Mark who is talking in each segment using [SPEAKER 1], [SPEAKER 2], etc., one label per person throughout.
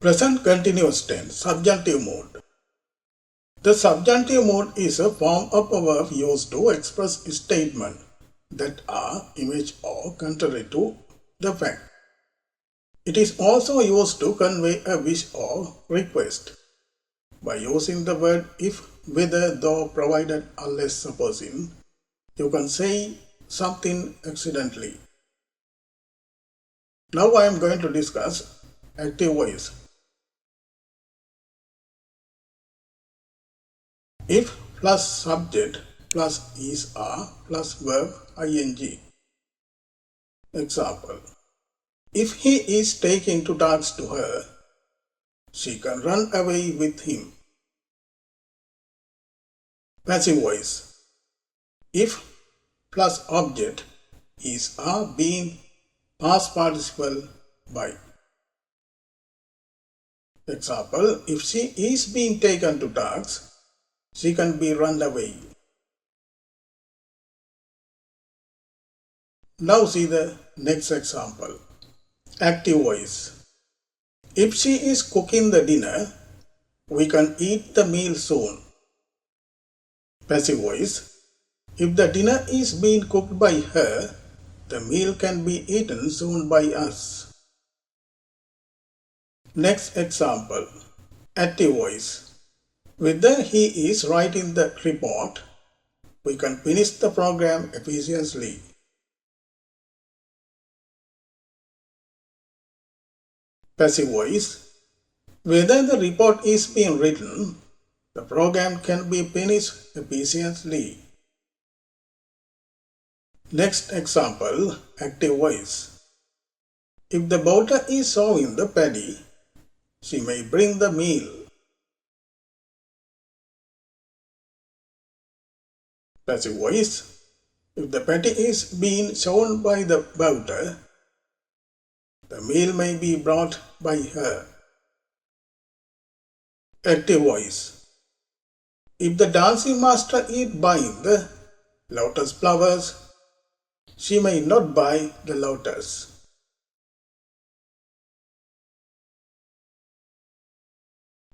[SPEAKER 1] Present continuous tense, subjunctive mode. The subjunctive mode is a form of a verb used to express statements that are image or contrary to the fact. It is also used to convey a wish or request. By using the word if, whether, though, provided, unless, supposing, you can say something accidentally. Now I am going to discuss active voice. If plus subject plus is are plus verb ing. Example. If he is taking to task to her, she can run away with him. Passive voice. If plus object is are being past participle by. Example. If she is being taken to task, she can be run away. Now see the next example. Active voice. If she is cooking the dinner, we can eat the meal soon. Passive voice. If the dinner is being cooked by her, the meal can be eaten soon by us. Next example. Active voice. Whether he is writing the report, we can finish the program efficiently. Passive voice. Whether the report is being written, the program can be finished efficiently. Next example, active voice. If the daughter is sowing the paddy, she may bring the meal. Passive voice. If the paddy is being sown by the daughter, the meal may be brought by her. Active voice. If the dancing master is buying the lotus flowers, she may not buy the lotus.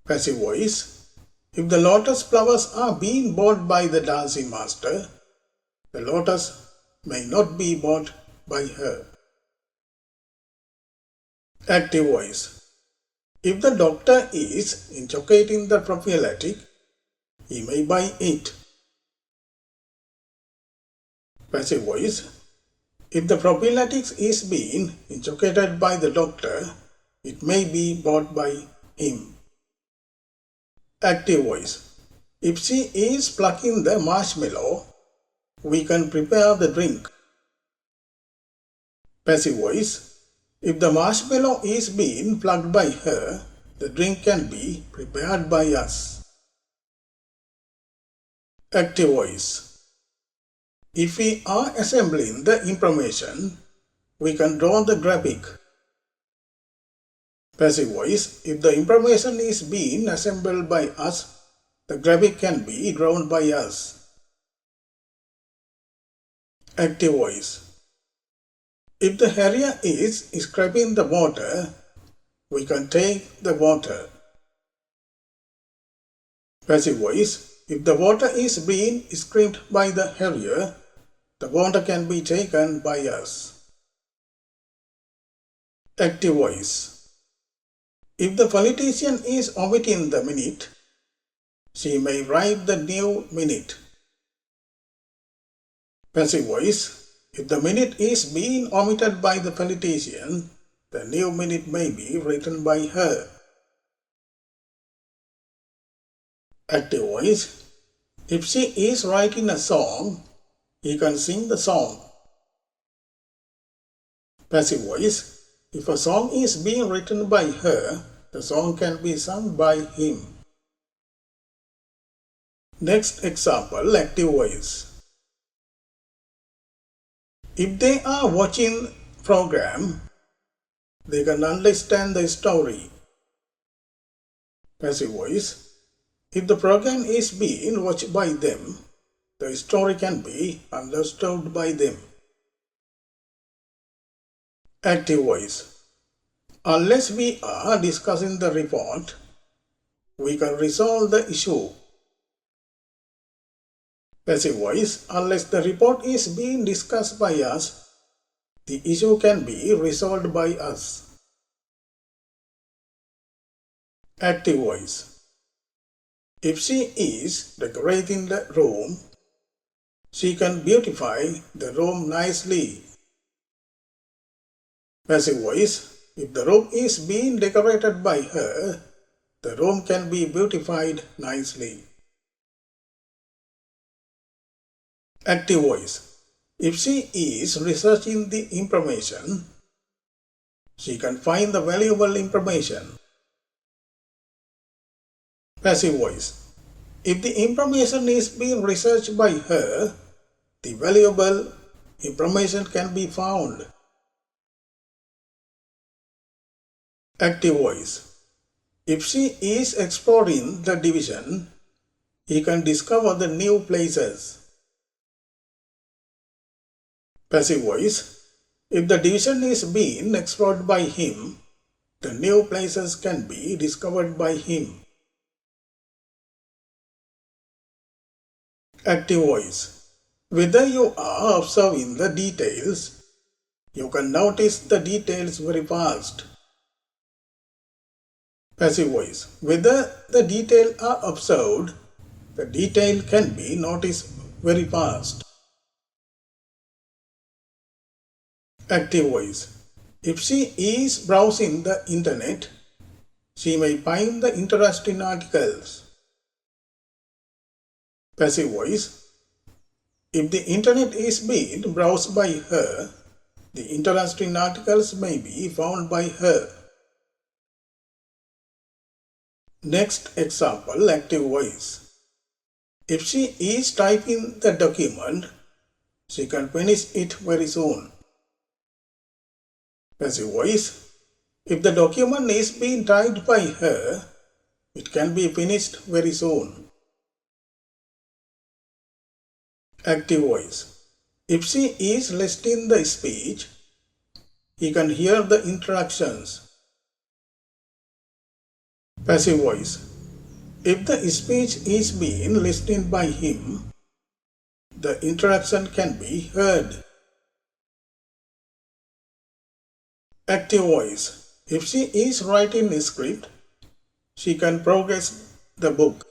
[SPEAKER 1] Passive voice. If the lotus flowers are being bought by the dancing master, the lotus may not be bought by her. Active voice. If the doctor is injecting the prophylactic, he may buy it. Passive voice. If the prophylactic is being injected by the doctor, it may be bought by him. Active voice. If she is plucking the marshmallow, we can prepare the drink. Passive voice. If the marshmallow is being plucked by her, the drink can be prepared by us. Active voice. If we are assembling the information, we can draw the graphic. Passive voice. If the information is being assembled by us, the graphic can be drawn by us. Active voice. If the harrier is scraping the water, we can take the water. Passive voice. If the water is being scraped by the harrier, the water can be taken by us. Active voice. If the politician is omitting the minute, she may write the new minute. Passive voice. If the minute is being omitted by the politician, the new minute may be written by her. Active voice. If she is writing a song, he can sing the song. Passive voice. If a song is being written by her, the song can be sung by him. Next example, active voice. If they are watching program, they can understand the story. Passive voice. If the program is being watched by them, the story can be understood by them. Active voice. Unless we are discussing the report, we can resolve the issue. Passive voice, unless the report is being discussed by us, the issue can be resolved by us. Active voice. If she is decorating the room, she can beautify the room nicely. Passive voice. If the room is being decorated by her, the room can be beautified nicely. Active voice. If she is researching the information, she can find the valuable information. Passive voice. If the information is being researched by her, the valuable information can be found. Active voice. If she is exploring the division, he can discover the new places. Passive voice. If the division is being explored by him, the new places can be discovered by him. Active voice. Whether you are observing the details, you can notice the details very fast. Passive voice. Whether the details are observed, the detail can be noticed very fast. Active voice. If she is browsing the internet, she may find the interesting articles. Passive voice. If the internet is being browsed by her, the interesting articles may be found by her. Next example, active voice. If she is typing the document, she can finish it very soon. Passive voice. If the document is being typed by her, it can be finished very soon. Active voice. If she is listening the speech, he can hear the interactions. Passive voice. If the speech is being listened by him, the interaction can be heard. Active voice. If she is writing a script, she can progress the book.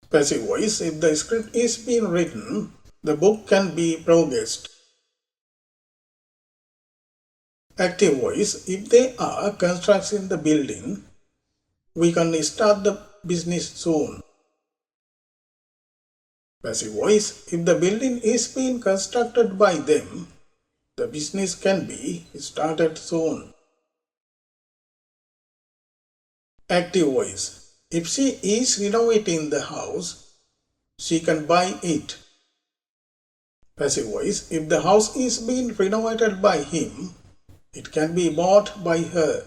[SPEAKER 1] Passive voice. If the script is being written, the book can be progressed. Active voice. If they are constructing the building, we can start the business soon. Passive voice. If the building is being constructed by them, the business can be started soon. Active voice. If she is renovating the house, she can buy it. Passive voice. If the house is being renovated by him, it can be bought by her.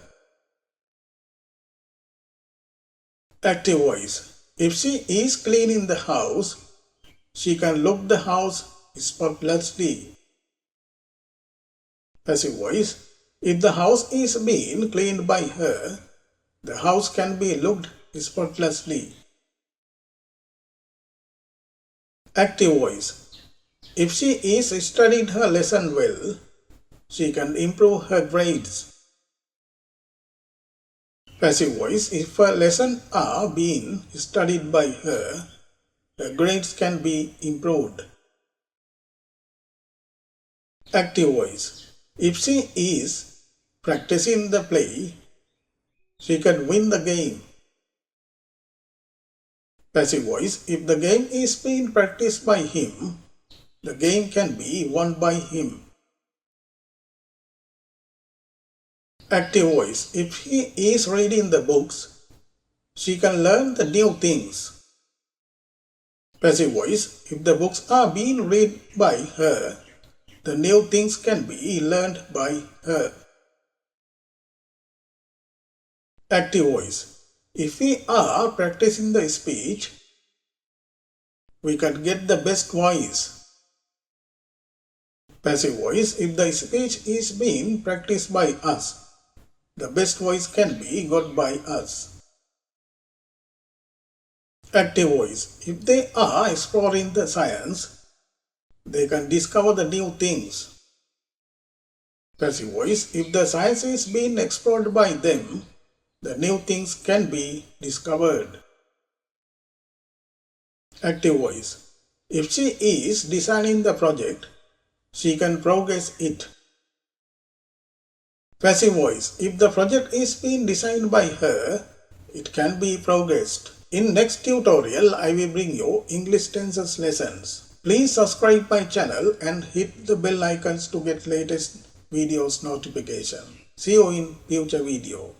[SPEAKER 1] Active voice. If she is cleaning the house, she can look the house spotlessly. Passive voice. If the house is being cleaned by her, the house can be looked spotlessly. Active voice. If she is studying her lesson well, she can improve her grades. Passive voice. If her lessons are being studied by her, her grades can be improved. Active voice. If she is practicing the play, she can win the game. Passive voice. If the game is being practiced by him, the game can be won by him. Active voice. If he is reading the books, she can learn the new things. Passive voice. If the books are being read by her, the new things can be learned by her. Active voice. If we are practicing the speech, we can get the best voice. Passive voice, if the speech is being practiced by us, the best voice can be got by us. Active voice, if they are exploring the science, they can discover the new things. Passive voice, if the science is being explored by them, the new things can be discovered. Active voice, if she is designing the project, she can progress it. Passive voice, if the project is being designed by her, it can be progressed. In next tutorial, I will bring you English tenses lessons. Please subscribe my channel and hit the bell icons to get latest videos notification. See you in future video.